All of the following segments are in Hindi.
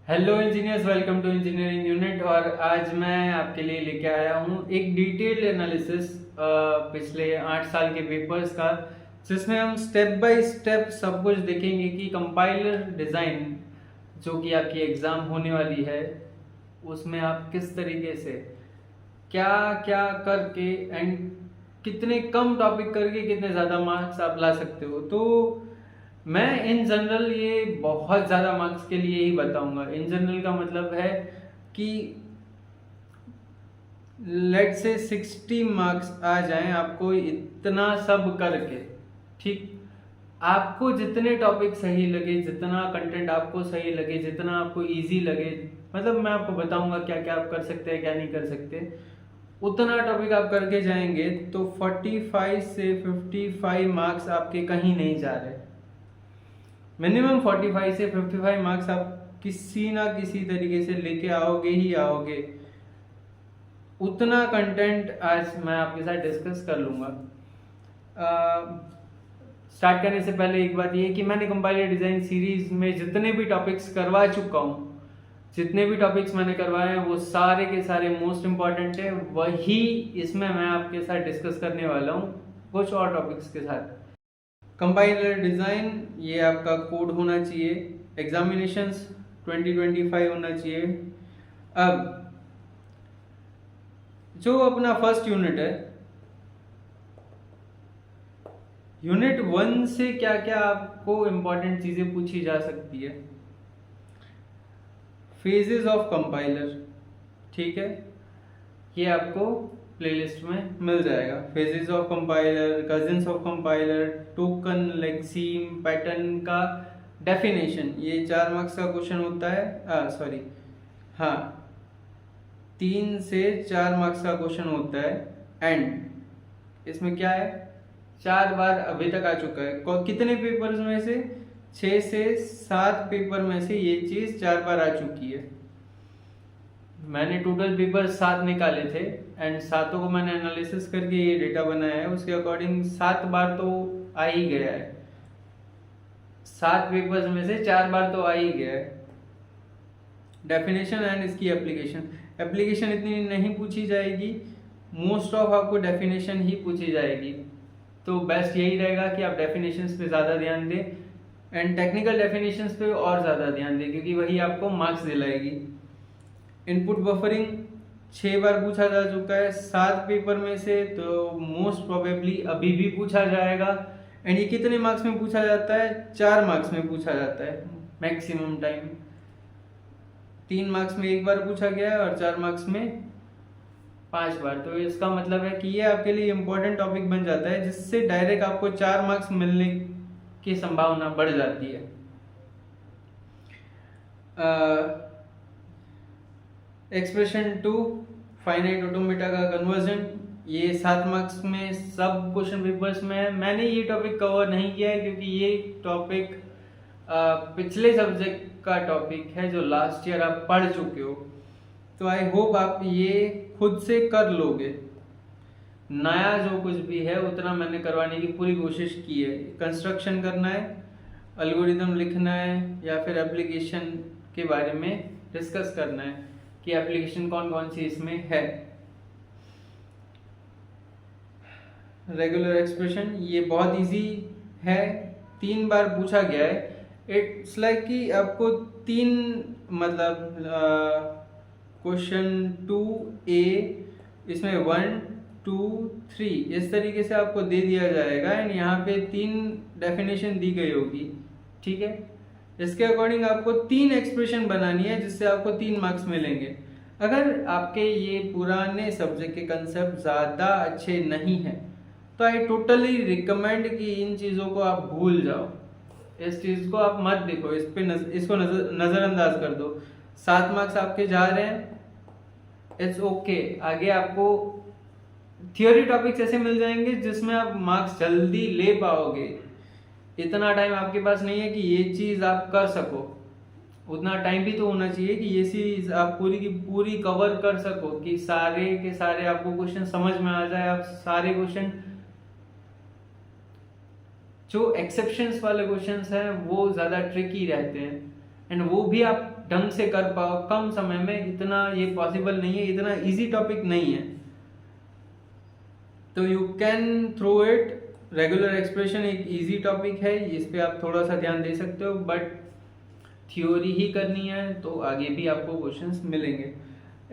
Hello engineers, welcome to engineering unit. और आज मैं आपके लिए लेके आया हूँ एक डिटेल्ड एनालिसिस पिछले 8 साल के पेपर्स का, जिसमें हम स्टेप बाय स्टेप सब कुछ देखेंगे कि कंपाइलर डिज़ाइन जो कि आपकी एग्ज़ाम होने वाली है उसमें आप किस तरीके से क्या क्या करके एंड कितने कम टॉपिक करके कितने ज़्यादा मार्क्स आप ला सकते हो। तो मैं इन जनरल ये बहुत ज़्यादा मार्क्स के लिए ही बताऊंगा। इन जनरल का मतलब है कि लेट से 60 मार्क्स आ जाएं आपको इतना सब करके। ठीक, आपको जितने टॉपिक सही लगे, जितना कंटेंट आपको सही लगे, जितना आपको इजी लगे, मतलब मैं आपको बताऊंगा क्या क्या आप कर सकते हैं, क्या नहीं कर सकते, उतना टॉपिक आप करके जाएंगे तो 45 से 55 मार्क्स आपके कहीं नहीं जा रहे। मिनिमम 45 से 55 मार्क्स आप किसी ना किसी तरीके से लेके आओगे ही आओगे। उतना कंटेंट आज मैं आपके साथ डिस्कस कर लूँगा। स्टार्ट करने से पहले एक बात ये है कि मैंने कंपाइलर डिज़ाइन सीरीज में जितने भी टॉपिक्स करवा चुका हूँ, जितने भी टॉपिक्स मैंने करवाए हैं वो सारे के सारे मोस्ट इम्पॉर्टेंट है, वही इसमें मैं आपके साथ डिस्कस करने वाला हूँ कुछ और टॉपिक्स के साथ। कंपाइलर डिज़ाइन ये आपका कोड होना चाहिए, एग्जामिनेशंस 2025 होना चाहिए। अब जो अपना फर्स्ट यूनिट है, यूनिट 1 से क्या क्या आपको इम्पोर्टेंट चीज़ें पूछी जा सकती है। फेजेस ऑफ कंपाइलर, ठीक है, ये आपको प्लेलिस्ट में मिल जाएगा। Phases of compiler, cousins of compiler, token, lexeme, pattern का डेफिनेशन, ये 4 मार्क्स का क्वेश्चन होता है। सॉरी, हाँ, 3 से 4 मार्क्स का क्वेश्चन होता है। एंड इसमें क्या है, 4 बार अभी तक आ चुका है। कितने पेपर्स में से? 6 से 7 पेपर में से ये चीज़ 4 बार आ चुकी है। मैंने टोटल पेपर 7 निकाले थे एंड सातों को मैंने एनालिसिस करके ये डेटा बनाया है। उसके अकॉर्डिंग 7 बार तो आ ही गया है। 7 पेपर्स में से 4 बार तो आ ही गया है। डेफिनेशन एंड इसकी एप्लीकेशन इतनी नहीं पूछी जाएगी, मोस्ट ऑफ आपको डेफिनेशन ही पूछी जाएगी। तो बेस्ट यही रहेगा कि आप डेफिनेशंस पे ज़्यादा ध्यान दें एंड टेक्निकल डेफिनेशंस पे और ज़्यादा ध्यान दें, क्योंकि वही आपको मार्क्स दिलाएगी। इनपुट बफरिंग 6 बार पूछा जा चुका है 7 पेपर में से, तो मोस्ट प्रोबेबली अभी भी पूछा जाएगा। एंड ये कितने मार्क्स में पूछा जाता है? 4 मार्क्स में पूछा जाता है मैक्सिमम टाइम। 3 मार्क्स में 1 बार पूछा गया है और 4 मार्क्स में 5 बार। तो इसका मतलब है कि ये आपके लिए इम्पोर्टेंट टॉपिक बन जाता है, जिससे डायरेक्ट आपको 4 मार्क्स मिलने की संभावना बढ़ जाती है। एक्सप्रेशन टू फाइनाइट ऑटोमेटा का कन्वर्जन, ये 7 मार्क्स में सब क्वेश्चन पेपर्स में है। मैंने ये टॉपिक कवर नहीं किया है क्योंकि ये टॉपिक पिछले सब्जेक्ट का टॉपिक है जो लास्ट ईयर आप पढ़ चुके हो। तो आई होप आप ये खुद से कर लोगे। नया जो कुछ भी है उतना मैंने करवाने की पूरी कोशिश की है। कंस्ट्रक्शन करना है, एल्गोरिदम लिखना है, या फिर एप्लीकेशन के बारे में डिस्कस करना है कि एप्लीकेशन कौन कौन सी इसमें है। रेगुलर एक्सप्रेशन ये बहुत इजी है, 3 बार पूछा गया है। इट्स लाइक कि आपको 3 मतलब क्वेश्चन 2A इसमें 1 2 3 इस तरीके से आपको दे दिया जाएगा एंड यहाँ पे 3 डेफिनेशन दी गई होगी, ठीक है। इसके अकॉर्डिंग आपको 3 एक्सप्रेशन बनानी है जिससे आपको 3 मार्क्स मिलेंगे। अगर आपके ये पुराने सब्जेक्ट के कंसेप्ट ज़्यादा अच्छे नहीं हैं तो आई टोटली रिकमेंड कि इन चीज़ों को आप भूल जाओ, इस चीज़ को आप मत देखो, इसको नज़रअंदाज कर दो। 7 मार्क्स आपके जा रहे हैं, इट्स ओके। आगे आपको थियोरी टॉपिक्स ऐसे मिल जाएंगे जिसमें आप मार्क्स जल्दी ले पाओगे। इतना टाइम आपके पास नहीं है कि ये चीज़ आप कर सको, उतना टाइम भी तो होना चाहिए कि ये चीज़ आप पूरी की पूरी कवर कर सको, कि सारे के सारे आपको क्वेश्चन समझ में आ जाए। आप सारे क्वेश्चन, जो एक्सेप्शंस वाले क्वेश्चंस हैं वो ज़्यादा ट्रिकी रहते हैं एंड वो भी आप ढंग से कर पाओ कम समय में, इतना ये पॉसिबल नहीं है, इतना इजी टॉपिक नहीं है, तो you can throw it. Regular expression एक इजी टॉपिक है, इस पे आप थोड़ा सा ध्यान दे सकते हो, बट थ्योरी ही करनी है तो आगे भी आपको क्वेश्चंस मिलेंगे।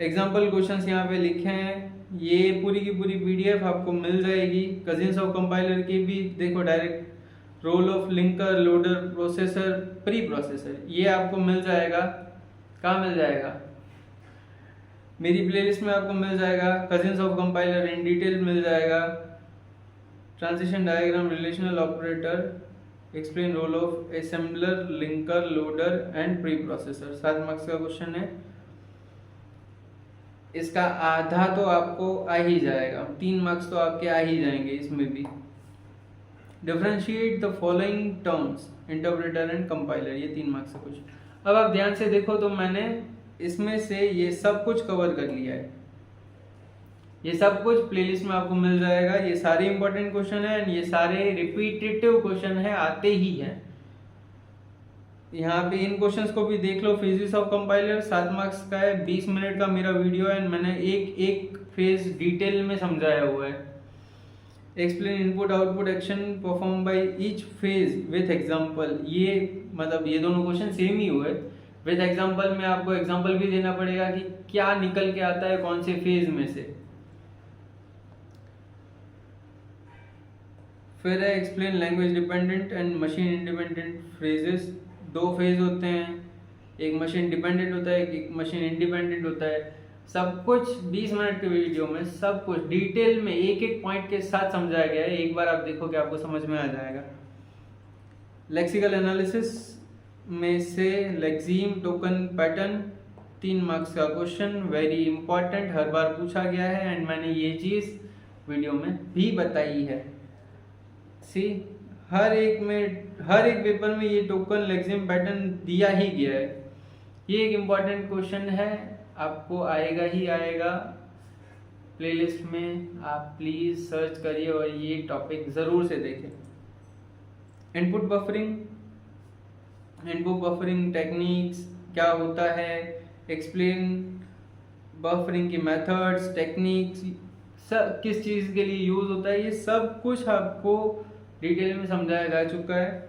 एग्जाम्पल क्वेश्चंस यहाँ पे लिखे हैं, ये पूरी की पूरी पीडीएफ आपको मिल जाएगी। कजिन्स ऑफ कंपाइलर की भी देखो, direct role of linker, loader, processor, preprocessor, ये आपको मिल जाएगा। कहाँ मिल जाएगा? मेरी प्लेलिस्ट में आपको मिल जाएगा। Cousins of compiler in detail मिल जाएगा। Transition diagram, relational operator, explain role of assembler, linker, loader and preprocessor. 7 marks का क्वेश्चन है, इसका आधा तो आपको आ ही जाएगा, 3 मार्क्स तो आपके आ ही जाएंगे इसमें भी। Differentiate the following terms, interpreter and compiler, ये 3 मार्क्स का क्वेश्चन। अब आप ध्यान से देखो तो मैंने इसमें से ये सब कुछ कवर कर लिया है, ये सब कुछ प्लेलिस्ट में आपको मिल जाएगा। ये सारे इंपॉर्टेंट क्वेश्चन है एंड ये सारे रिपीटेटिव क्वेश्चन है, आते ही हैं। यहाँ पे इन क्वेश्चंस को भी देख लो। फिजिक्स ऑफ कंपाइलर 7 मार्क्स का है, 20 मिनट का मेरा वीडियो है, मैंने एक एक फेज डिटेल में समझाया हुआ है। Explain input output action perform by each phase with example, ये मतलब ये दोनों क्वेश्चन सेम ही हुए। विथ एग्जांपल में आपको एग्जांपल भी देना पड़ेगा कि क्या निकल के आता है कौन से फेज में से। फिर है explain language dependent and machine independent phrases. 2 phase होते हैं, एक मशीन डिपेंडेंट होता है, एक मशीन इंडिपेंडेंट होता है। सब कुछ 20 मिनट के वीडियो में सब कुछ डिटेल में एक एक पॉइंट के साथ समझाया गया है। एक बार आप देखोगे आपको समझ में आ जाएगा। लेक्सिकल एनालिसिस में से लेक्सीम टोकन पैटर्न, 3 मार्क्स का क्वेश्चन, वेरी इंपॉर्टेंट, हर बार पूछा गया है एंड मैंने ये चीज़ वीडियो में भी बताई है। सी हर एक पेपर में ये टोकन लेक्सीम पैटर्न दिया ही गया है। ये एक इम्पॉर्टेंट क्वेश्चन है, आपको आएगा ही आएगा। प्लेलिस्ट में आप प्लीज सर्च करिए और ये टॉपिक जरूर से देखें। इनपुट बफरिंग टेक्निक्स क्या होता है, एक्सप्लेन बफरिंग की मेथड्स, टेक्निक्स, सब किस चीज़ के लिए यूज होता है, ये सब कुछ आपको डिटेल में समझाया जा चुका है।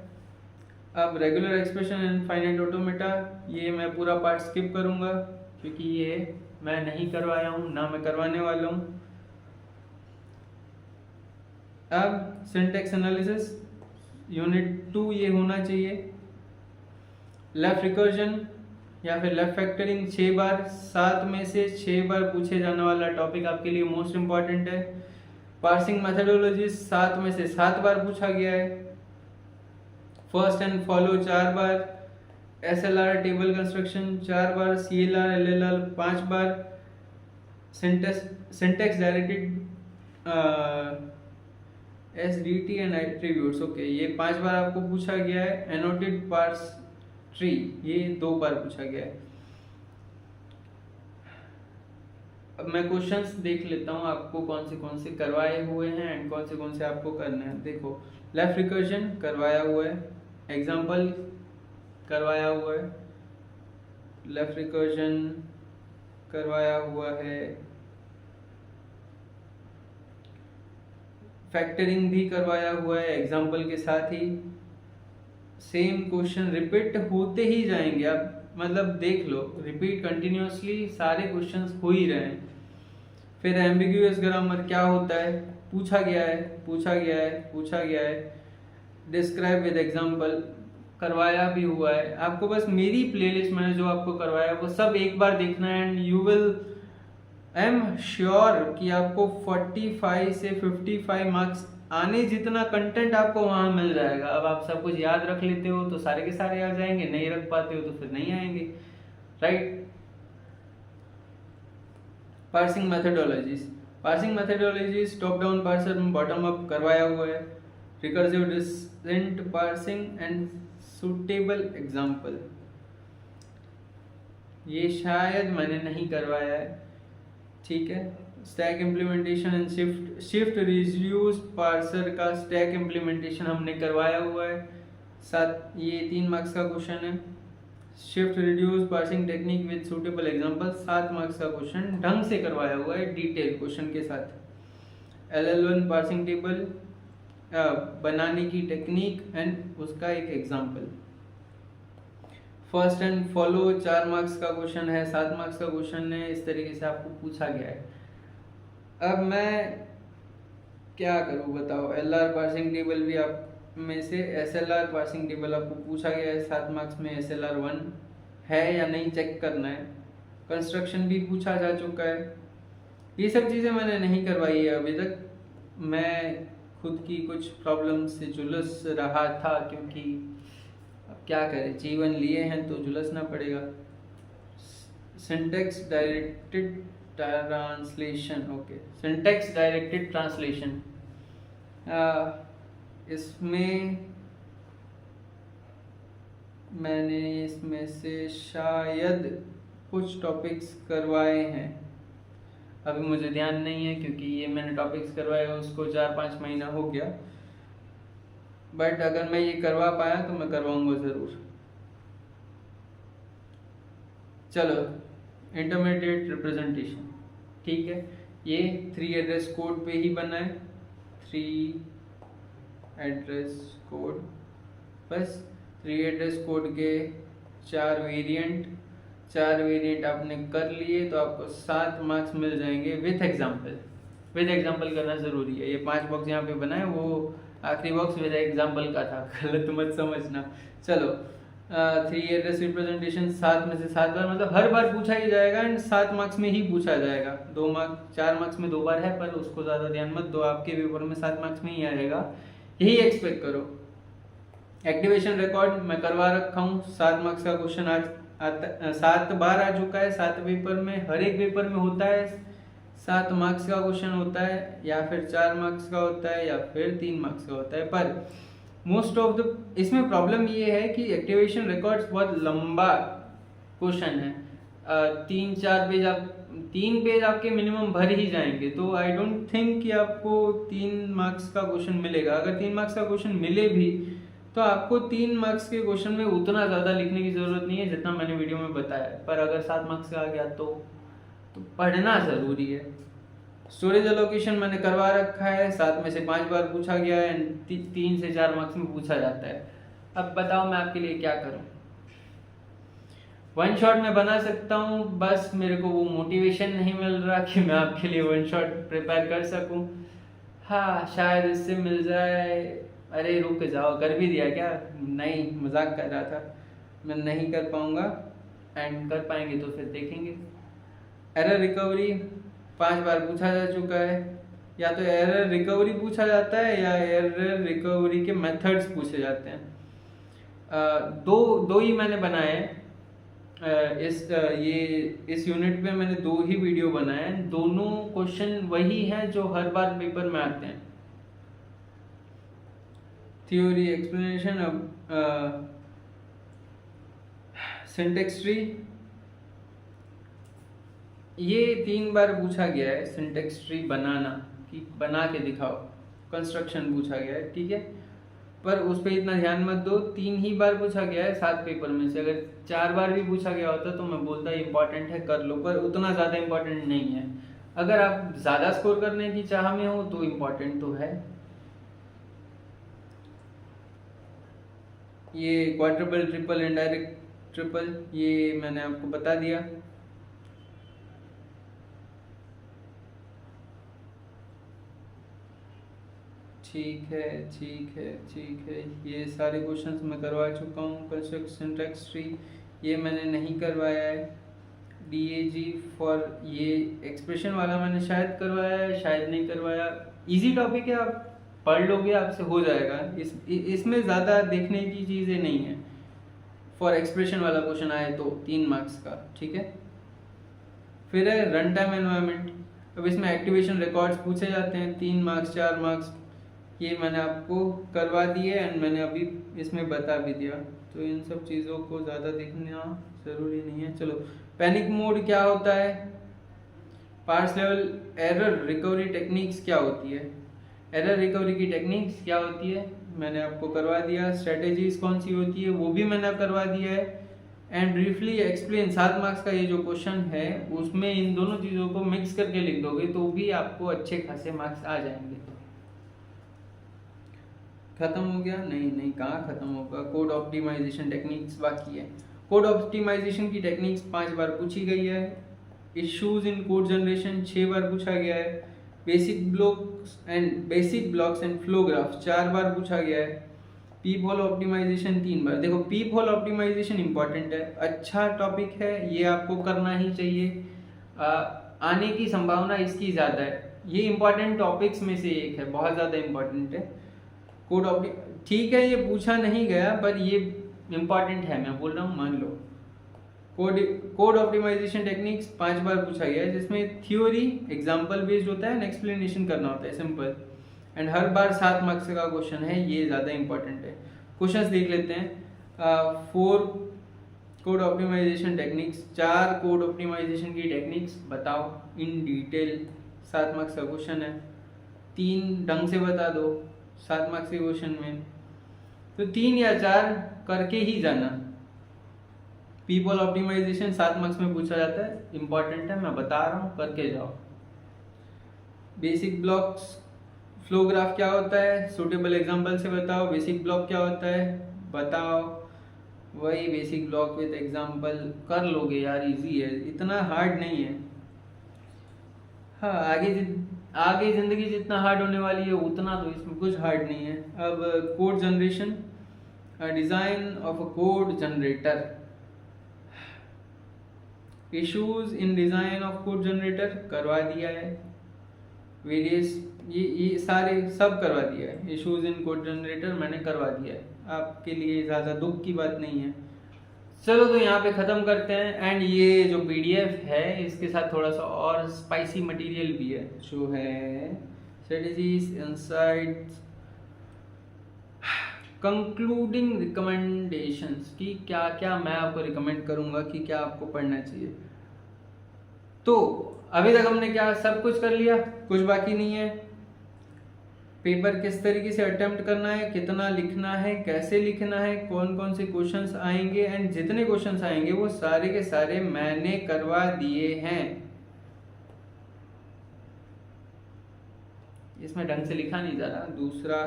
अब regular expression and finite automata, ये मैं पूरा पार्ट स्किप करूंगा क्योंकि ये मैं नहीं करवाया हूँ, ना मैं करवाने वाला हूँ। अब सिंटैक्स एनालिसिस यूनिट 2 ये होना चाहिए। लेफ्ट रिकर्जन या फिर लेफ्ट फैक्टरिंग 6 बार, 7 में से 6 बार पूछे जाने वाला टॉपिक आपके लिए मोस्ट इम्पॉर्टेंट है। पार्सिंग मेथोडोलॉजी 7 में से 7 बार पूछा गया है। First and follow 4 bar, SLR table construction 4 bar, CLR LLR 5 bar, syntax directed SDT and attributes, okay, ये 5 बार आपको पूछा गया है। एनोटेड पार्स ट्री ये 2 बार पूछा गया है। अब मैं क्वेश्चंस देख लेता हूँ आपको कौन से करवाए हुए हैं एंड कौन से आपको करने हैं। देखो, लेफ्ट रिकर्जन करवाया हुआ है, एग्जांपल करवाया हुआ है, लेफ्ट रिकर्जन करवाया हुआ है, फैक्टरिंग भी करवाया हुआ है एग्जांपल के साथ ही। सेम क्वेश्चन रिपीट होते ही जाएंगे, आप मतलब देख लो, रिपीट कंटिन्यूअसली सारे क्वेश्चंस हो ही रहे हैं। फिर एम्बिग्यूअस ग्रामर क्या होता है, पूछा गया है। डिस्क्राइब विद एग्जांपल करवाया भी हुआ है। आपको बस मेरी प्लेलिस्ट में जो आपको करवाया वो सब एक बार देखना है and you will, I am sure कि आपको 45 से 55 मार्क्स आने जितना कंटेंट आपको वहां मिल जाएगा। अब आप सब कुछ याद रख लेते हो तो सारे के सारे आ जाएंगे, नहीं रख पाते हो तो फिर नहीं आएंगे, right. Parsing methodologies top down parser में बॉटम अप करवाया हुआ है। Recursive descent parsing and suitable example, ये शायद मैंने नहीं करवाया है, ठीक है। Stack implementation and shift reduce parser का स्टैक इम्प्लीमेंटेशन हमने करवाया हुआ है। ये 3 मार्क्स का क्वेश्चन है। Shift reduce parsing technique with suitable example, 7 marks का क्वेश्चन ढंग से करवाया हुआ है, डिटेल क्वेश्चन के साथ। LL1 पार्सिंग टेबल बनाने की टेक्निक एंड उसका एक example. First and follow 4 marks का क्वेश्चन है, 7 मार्क्स का क्वेश्चन है, इस तरीके से आपको पूछा गया है। अब मैं क्या करूँ बताओ, LR पार्सिंग टेबल भी आप में से SLR पार्सिंग टेबल आपको पूछा गया है, 7 मार्क्स में SLR1 है या नहीं चेक करना है। कंस्ट्रक्शन भी पूछा जा चुका है। ये सब चीज़ें मैंने नहीं करवाई है अभी तक, मैं खुद की कुछ प्रॉब्लम से झुलस रहा था, क्योंकि अब क्या करें, जीवन लिए हैं तो झुलसना पड़ेगा। Syntax directed translation, okay, syntax directed translation, इसमें मैंने इसमें से शायद कुछ टॉपिक्स करवाए हैं, अभी मुझे ध्यान नहीं है क्योंकि ये मैंने टॉपिक्स करवाए उसको 4-5 महीना हो गया, बट अगर मैं ये करवा पाया तो मैं करवाऊंगा ज़रूर। चलो, इंटरमीडिएट रिप्रेजेंटेशन, ठीक है, ये 3 एड्रेस कोड पे ही बना है, 3 एड्रेस कोड, बस 3 एड्रेस कोड के 4 वेरिएंट आपने कर लिए तो आपको 7 मार्क्स मिल जाएंगे विथ एग्जाम्पल। विथ एग्जाम्पल करना ज़रूरी है। ये 5 बॉक्स यहाँ पे बनाए, वो आखिरी बॉक्स विद एग्जाम्पल का था, गलत मत समझना। चलो, 3 एड्रेस रिप्रेजेंटेशन 7 में से 7 बार, मतलब हर बार पूछा ही जाएगा एंड 7 मार्क्स में ही पूछा जाएगा। 4 मार्क्स में 2 बार है, पर उसको ज़्यादा ध्यान मत दो, आपके पेपर में 7 मार्क्स में ही आएगा, यही एक्सपेक्ट करो। एक्टिवेशन रिकॉर्ड मैं करवा रखा हूँ, 7 मार्क्स का क्वेश्चन आज 7 बार आ चुका है, 7 पेपर में, हर एक पेपर में होता है 7 मार्क्स का क्वेश्चन होता है, या फिर 4 मार्क्स का होता है, या फिर 3 मार्क्स का होता है। पर मोस्ट ऑफ द, इसमें प्रॉब्लम ये है कि एक्टिवेशन रिकॉर्ड्स बहुत लंबा क्वेश्चन है, 3-4 पेज, आप 3 पेज आपके मिनिमम भर ही जाएंगे, तो आई डोंट थिंक कि आपको 3 मार्क्स का क्वेश्चन मिलेगा। अगर 3 मार्क्स का क्वेश्चन मिले भी तो आपको 3 मार्क्स के क्वेश्चन में उतना ज़्यादा लिखने की ज़रूरत नहीं है जितना मैंने वीडियो में बताया है, पर अगर 7 मार्क्स का आ गया तो पढ़ना ज़रूरी है। स्टोरेज एलोकेशन मैंने करवा रखा है, 7 में से 5 बार पूछा गया है, 3 से 4 मार्क्स में पूछा जाता है। अब बताओ मैं आपके लिए क्या करूं। 1 शॉट में बना सकता हूं, बस मेरे को वो मोटिवेशन नहीं मिल रहा कि मैं आपके लिए 1 शॉट प्रिपेयर कर सकूं। हाँ, शायद इससे मिल जाए। अरे रुक जाओ, कर भी दिया क्या? नहीं, मजाक कर रहा था। मैं नहीं कर पाऊंगा, एंड कर पाएंगे तो फिर देखेंगे। एरर रिकवरी 5 बार पूछा जा चुका है, या तो एरर रिकवरी पूछा जाता है या एरर रिकवरी के मेथड्स पूछे जाते हैं। दो ही मैंने बनाए हैं। इस यूनिट पे मैंने 2 ही वीडियो बनाए हैं, दोनों क्वेश्चन वही हैं जो हर बार पेपर में आते हैं। थ्योरी एक्सप्लेनेशन, अब सिंटेक्स ट्री, ये 3 बार पूछा गया है। सिंटेक्स ट्री बनाना, कि बना के दिखाओ, कंस्ट्रक्शन पूछा गया है, ठीक है, पर उस पर इतना ध्यान मत दो। 3 ही बार पूछा गया है 7 पेपर में से। अगर 4 बार भी पूछा गया होता तो मैं बोलता इंपॉर्टेंट है, कर लो, पर उतना ज़्यादा इंपॉर्टेंट नहीं है। अगर आप ज़्यादा स्कोर करने की चाह में हो तो इंपॉर्टेंट तो है। ये क्वाड्रपल, ट्रिपल, इनडायरेक्ट ट्रिपल, ये मैंने आपको बता दिया। ठीक है, ये सारे क्वेश्चंस मैं करवा चुका हूँ। कंस्ट्रक्ट सिंटैक्स ट्री ये मैंने नहीं करवाया है। DAG फॉर ये एक्सप्रेशन वाला मैंने शायद करवाया है, शायद नहीं करवाया। इजी टॉपिक है, आप पढ़ लोगे, आपसे हो जाएगा। इसमें ज़्यादा देखने की चीज़ें नहीं है। फॉर एक्सप्रेशन वाला क्वेश्चन आए तो 3 मार्क्स का, ठीक है। फिर है रन टाइम एनवायरनमेंट। अब इसमें एक्टिवेशन रिकॉर्ड्स पूछे जाते हैं, 3 मार्क्स, 4 मार्क्स, ये मैंने आपको करवा दिए एंड मैंने अभी इसमें बता भी दिया। तो इन सब चीज़ों को ज़्यादा देखना ज़रूरी नहीं है। चलो, पैनिक मोड क्या होता है, parse level error recovery techniques क्या होती है, एरर रिकवरी की टेक्निक्स क्या होती है मैंने आपको करवा दिया। स्ट्रेटेजीज कौन सी होती है वो भी मैंने करवा दिया है। And briefly explain. 7 मार्क्स का ये जो क्वेश्चन है उसमें इन दोनों चीज़ों को मिक्स करके लिख दोगे तो भी आपको अच्छे खासे मार्क्स आ जाएंगे। खत्म हो गया? नहीं, कहाँ खत्म होगा। कोड ऑप्टिमाइजेशन टेक्निक्स बाकी है। कोड ऑप्टिमाइजेशन की टेक्निक्स 5 बार पूछी गई है। इश्यूज इन कोड जनरेशन 6 बार पूछा गया है। Basic blocks and flow graph 4 बार पूछा गया है। पीप होल ऑप्टिमाइजेशन 3 बार। देखो पीप होल ऑप्टिमाइजेशन इंपॉर्टेंट है, अच्छा टॉपिक है, ये आपको करना ही चाहिए। आने की संभावना इसकी ज़्यादा है। ये इंपॉर्टेंट टॉपिक्स में से एक है, बहुत ज़्यादा इंपॉर्टेंट है। कोड ठीक है, ये पूछा नहीं गया पर ये इंपॉर्टेंट है, मैं बोल रहा हूँ, मान लो। कोड ऑप्टिमाइजेशन टेक्निक्स 5 बार पूछा गया है, जिसमें थ्योरी एग्जाम्पल बेस्ड होता है, एक्सप्लेनेशन करना होता है, simple. And her bar 7 marks का क्वेश्चन है, ये ज़्यादा इंपॉर्टेंट है। क्वेश्चंस देख लेते हैं। 4 code optimisation techniques, 4 code optimisation की टेक्निक्स बताओ इन डिटेल। 7 मार्क्स का क्वेश्चन है, 3 ढंग से बता दो 7 मार्क्स के क्वेश्चन में, तो 3 या 4 करके ही जाना। पीपल ऑप्टिमाइजेशन 7 मार्क्स में पूछा जाता है, इंपॉर्टेंट है, मैं बता रहा हूँ, करके जाओ। बेसिक ब्लॉक्स, फ्लो ग्राफ क्या होता है, सूटेबल एग्जांपल से बताओ। बेसिक ब्लॉक क्या होता है बताओ, वही बेसिक ब्लॉक विद एग्जांपल कर लोगे यार, इजी है, इतना हार्ड नहीं है। हाँ, आगे जिंदगी जितना हार्ड होने वाली है उतना तो इसमें कुछ हार्ड नहीं है। अब code generation, design of a code generator, issues in design of code generator करवा दिया है। वेरियस ये सारे सब करवा दिया है। इश्यूज इन कोड जनरेटर मैंने करवा दिया है, आपके लिए ज़्यादा दुख की बात नहीं है। चलो तो यहाँ पे ख़त्म करते हैं। एंड ये जो पीडीएफ है इसके साथ थोड़ा सा और स्पाइसी मटेरियल भी है, जो है स्ट्रेटजीज, इनसाइट्स, कंक्लूडिंग रिकमेंडेशंस की क्या क्या मैं आपको रिकमेंड करूँगा कि क्या आपको पढ़ना चाहिए। तो अभी तक हमने क्या सब कुछ कर लिया, कुछ बाकी नहीं है। पेपर किस तरीके से अटेम्प्ट करना है, कितना लिखना है, कैसे लिखना है, कौन कौन से क्वेश्चंस आएंगे, एंड जितने क्वेश्चंस आएंगे वो सारे के सारे मैंने करवा दिए हैं। इसमें ढंग से लिखा नहीं जा रहा, दूसरा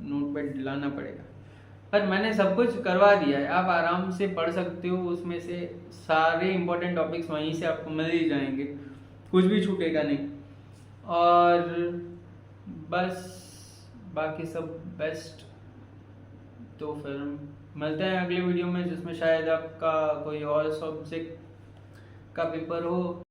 नोटपैड दिलाना पड़ेगा, पर मैंने सब कुछ करवा दिया है। आप आराम से पढ़ सकते हो, उसमें से सारे इंपॉर्टेंट टॉपिक्स वहीं से आपको मिल ही जाएंगे, कुछ भी छूटेगा नहीं। और बस बाकी सब बेस्ट। तो फिर मिलते हैं अगले वीडियो में, जिसमें शायद आपका कोई और सब्जेक्ट का पेपर हो।